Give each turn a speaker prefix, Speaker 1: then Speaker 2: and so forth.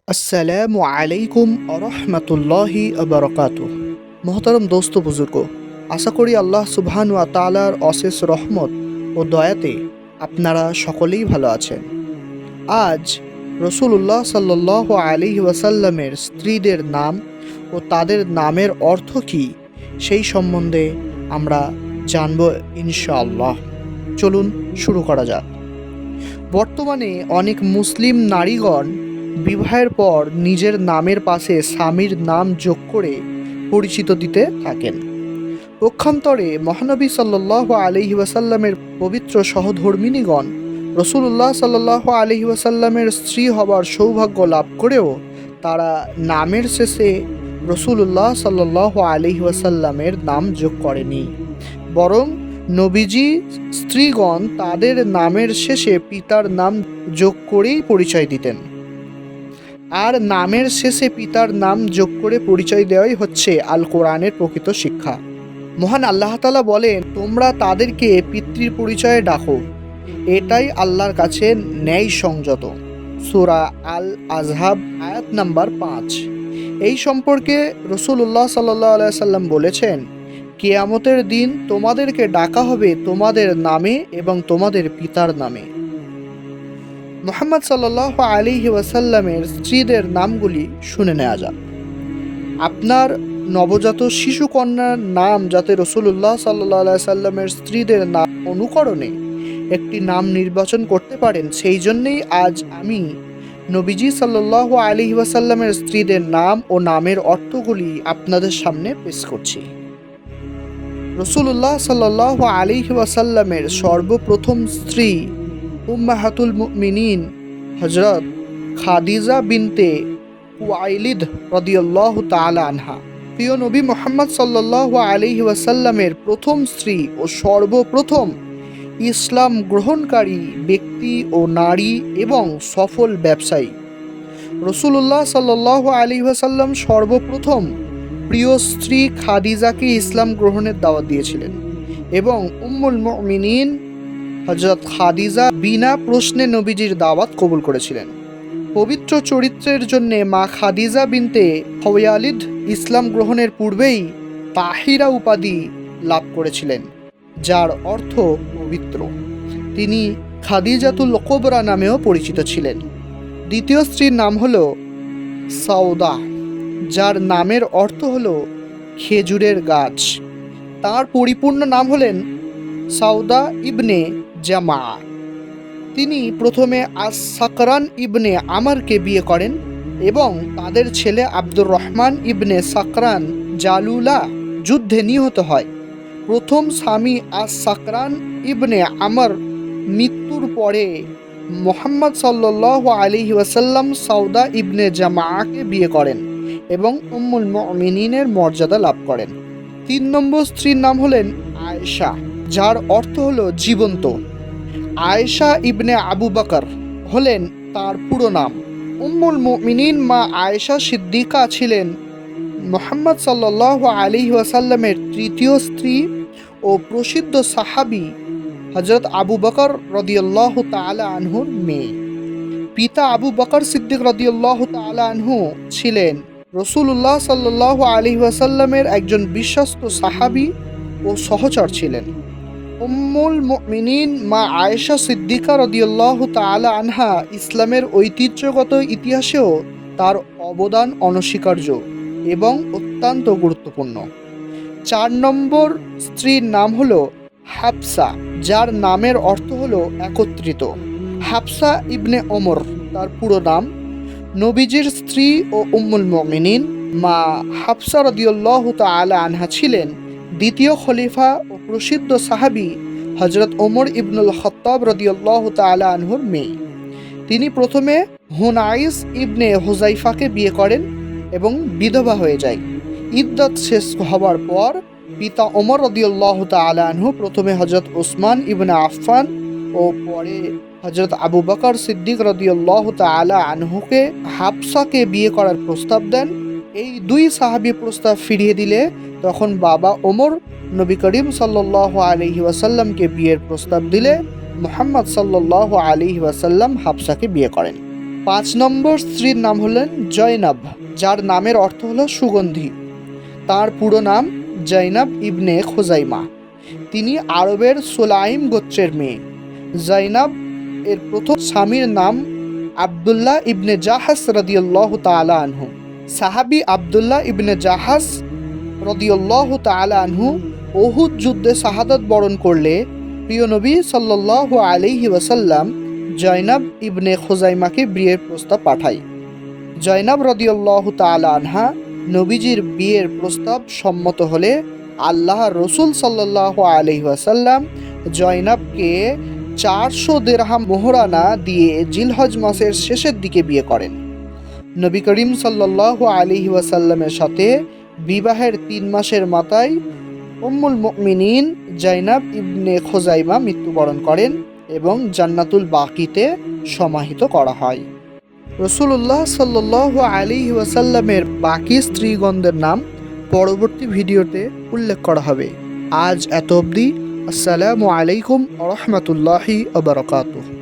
Speaker 1: আসসালামু আলাইকুম আরহামতুল্লাহি আবরকাতুহ। মোহতারম দোস্ত বুজুর্গ, আশা করি আল্লাহ সুবহান ওয়া তাআলার অশেষ রহমত ও দয়াতে আপনারা সকলেই ভালো আছেন। আজ রসুল্লাহ সাল্লাল্লাহু আলাইহি ওয়াসাল্লামের স্ত্রীদের নাম ও তাদের নামের অর্থ কী সেই সম্বন্ধে আমরা জানব ইনশাআল্লাহ। চলুন শুরু করা যাক। বর্তমানে অনেক মুসলিম নারীগণ বিবাহের পর নিজের নামের পাশে স্বামীর নাম যোগ করে পরিচিত দিতে থাকেন। পক্ষান্তরে মহানবী সাল্লাল্লাহু আলাইহি ওয়াসাল্লামের পবিত্র সহধর্মিণীগণ রসুল্লাহ সাল্লাল্লাহু আলাইহি ওয়াসাল্লামের স্ত্রী হবার সৌভাগ্য লাভ করেও তারা নামের শেষে রসুল্লাহ সাল্লাল্লাহু আলাইহি ওয়াসাল্লামের নাম যোগ করেনি, বরং নবীজি স্ত্রীগণ তাদের নামের শেষে পিতার নাম যোগ করেই পরিচয় দিতেন। আর নামের শেষে পিতার নাম যোগ করে পরিচয় দেওয়াই হচ্ছে আল কোরআনের প্রকৃত শিক্ষা। মহান আল্লাহ তাআলা বলেন, তোমরা তাদেরকে পিতৃর পরিচয়ে ডাকো, এটাই আল্লাহর কাছে ন্যায় সংযত। সূরা আল আযহাব আয়াত নাম্বার 5। এই সম্পর্কে রাসূলুল্লাহ সাল্লাল্লাহু আলাইহি সাল্লাম বলেছেন, কিয়ামতের দিন তোমাদেরকে ডাকা হবে তোমাদের নামে এবং তোমাদের পিতার নামে। মুহাম্মদ সাল্লাল্লাহু আলাইহি ওয়াসাল্লামের স্ত্রীদের নামগুলি শুনে নেওয়া যাক। আপনার নবজাত শিশু কন্যার নাম যাতে রাসূলুল্লাহ সাল্লাল্লাহু আলাইহি সাল্লামের স্ত্রীদের নাম অনুকরণে একটি নাম নির্বাচন করতে পারেন, সেই জন্যেই আজ আমি নবীজি সাল্লাল্লাহু আলাইহি ওয়াসাল্লামের স্ত্রীদের নাম ও নামের অর্থগুলি আপনাদের সামনে পেশ করছি। রাসূলুল্লাহ সাল্লাল্লাহু আলাইহি ওয়াসাল্লামের সর্বপ্রথম স্ত্রী উম্মাহাতুল মুমিনিন হযরত খাদিজা বিনতে খুয়াইলিদ রাদিয়াল্লাহু তাআলা আনহা। প্রিয় নবী মুহাম্মদ সাল্লাল্লাহু আলাইহি ওয়াসাল্লামের প্রথম স্ত্রী ও সর্বপ্রথম ইসলাম গ্রহণকারী ব্যক্তি ও নারী এবং সফল ব্যবসায়ী। রাসূলুল্লাহ সাল্লাল্লাহু আলাইহি ওয়াসাল্লাম সর্বপ্রথম প্রিয় স্ত্রী খাদিজাকে ইসলাম গ্রহণের দাওয়াত দিয়েছিলেন এবং উম্মুল মুমিনিন হযরত খাদিজা বিনা প্রশ্নে নবীজির দাওয়াত কবুল করেছিলেন। পবিত্র চরিত্রের জন্য মা খাদিজা বিনতে খুয়াইলিদ ইসলাম গ্রহণের পূর্বেই তাহিরা উপাধি লাভ করেছিলেন, যার অর্থ পবিত্র। তিনি খাদিজাতুল কুবরা নামেও পরিচিত ছিলেন। দ্বিতীয় স্ত্রীর নাম হল সাউদা, যার নামের অর্থ হল খেজুরের গাছ। তার পরিপূর্ণ নাম হলেন সাউদা ইবনে জামা। তিনি প্রথমে আস-সাকরান ইবনে আমরকে বিয়ে করেন এবং তাদের ছেলে আব্দুর রহমান ইবনে সাকরান জালুলা যুদ্ধে নিহত হয়। প্রথম স্বামী আস-সাকরান ইবনে আমর মৃত্যুর পরে মুহাম্মদ সাল্লাল্লাহু আলাইহি ওয়াসাল্লাম সাউদা ইবনে জামাকে বিয়ে করেন এবং উম্মুল মুমিনিনের মর্যাদা লাভ করেন। 3 নম্বর স্ত্রীর নাম হলেন আয়েশা, যার অর্থ হলো জীবন্ত। আয়েশা ইবনে আবু বকর হলেন তার পুরো নাম। উম্মুল মুমিনিন মা আয়েশা সিদ্দিকা ছিলেন মুহাম্মদ সাল্লাল্লাহু আলাইহি ওয়াসাল্লামের তৃতীয় স্ত্রী ও প্রসিদ্ধ সাহাবী হযরত আবু বকর রাদিয়াল্লাহু তাআলা আনহুর মেয়ে। পিতা আবু বকর সিদ্দিক রাদিয়াল্লাহু তাআলা আনহু ছিলেন রাসূলুল্লাহ সাল্লাল্লাহু আলাইহি ওয়াসাল্লামের একজন বিশ্বস্ত সাহাবী ও সহচর ছিলেন। উম্মুল মুমিনিন মা আয়েশা সিদ্দিকা রাদিয়াল্লাহু তাআলা আনহা ইসলামের ঐতিহ্যগত ইতিহাসেও তার অবদান অনস্বীকার্য এবং অত্যন্ত গুরুত্বপূর্ণ। 4 নম্বর স্ত্রীর নাম হলো হাফসা, যার নামের অর্থ হলো একত্রিত। হাফসা ইবনে ওমর তার পুরো নাম। নবীজির স্ত্রী ও উম্মুল মুমিনিন মা হাফসা রাদিয়াল্লাহু তাআলা আনহা ছিলেন দ্বিতীয় খলিফা ও প্রসিদ্ধ সাহাবী হযরত ওমর ইবনুল খাত্তাব রাদিয়াল্লাহু তাআলা আনহুর মেয়ে। তিনি প্রথমে হুনাইস ইবনে হুযাইফাকে বিয়ে করেন এবং বিধবা হয়ে যায়। ইদ্দত শেষ হবার পর পিতা ওমর রাদিয়াল্লাহু তাআলা আনহু প্রথমে হযরত উসমান ইবনে আফফান ও পরে হযরত আবু বকর সিদ্দিক রাদিয়াল্লাহু তাআলা আনহুকে হাফসাকে বিয়ে করার প্রস্তাব দেন। এই 2 সাহাবী প্রস্তাব ফিরিয়ে দিলে তখন বাবা ওমর নবী করিম সাল্লাল্লাহু আলাইহি ওয়াসাল্লামকে বিয়ের প্রস্তাব দিলে মুহাম্মদ সাল্লাল্লাহু আলাইহি ওয়াসাল্লাম হাফসাকে বিয়ে করেন। 5 নম্বর স্ত্রীর নাম হলেন জয়নাব, যার নামের অর্থ হলো সুগন্ধি। তার পুরো নাম জয়নাব ইবনে খুজাইমা। তিনি আরবের সুলাইম গোত্রের মেয়ে। জয়নাব এর প্রথম স্বামীর নাম আবদুল্লাহ ইবনে জাহাস রাদিয়াল্লাহু তাআলা আনহু। সাহাবী আবদুল্লাহ ইবনে জাহাস রাদিয়াল্লাহু তাআলা আনহু উহুদ যুদ্ধে শাহাদাত বরণ করলে প্রিয় নবী সাল্লাল্লাহু আলাইহি ওয়াসাল্লাম জয়নাব ইবনে খুজাইমাকে বিয়ের প্রস্তাব পাঠায়। জয়নাব রাদিয়াল্লাহু তাআলা আনহা নবীজির বিয়ের প্রস্তাব সম্মত হলে আল্লাহর রসুল সাল্লাল্লাহু আলাইহি ওয়াসাল্লাম জয়নাবকে 400 দিরহাম মোহরানা দিয়ে জিলহজ মাসের শেষের দিকে বিয়ে করেন। নবী করিম সাল্লাল্লাহু আলাইহি ওয়াসাল্লামের সাথে বিবাহের 3 মাসের মাথায় উম্মুল মুমিনিন জয়নাব ইবনে খুজাইমা মৃত্যুবরণ করেন এবং জান্নাতুল বাকিতে সমাহিত করা হয়। রাসূলুল্লাহ সাল্লাল্লাহু আলাইহি ওয়াসাল্লামের বাকি স্ত্রীগণদের নাম পরবর্তী ভিডিওতে উল্লেখ করা হবে। আজ এত অবধি। আসসালামু আলাইকুম ওয়া রাহমাতুল্লাহি ওয়া বারাকাতুহু।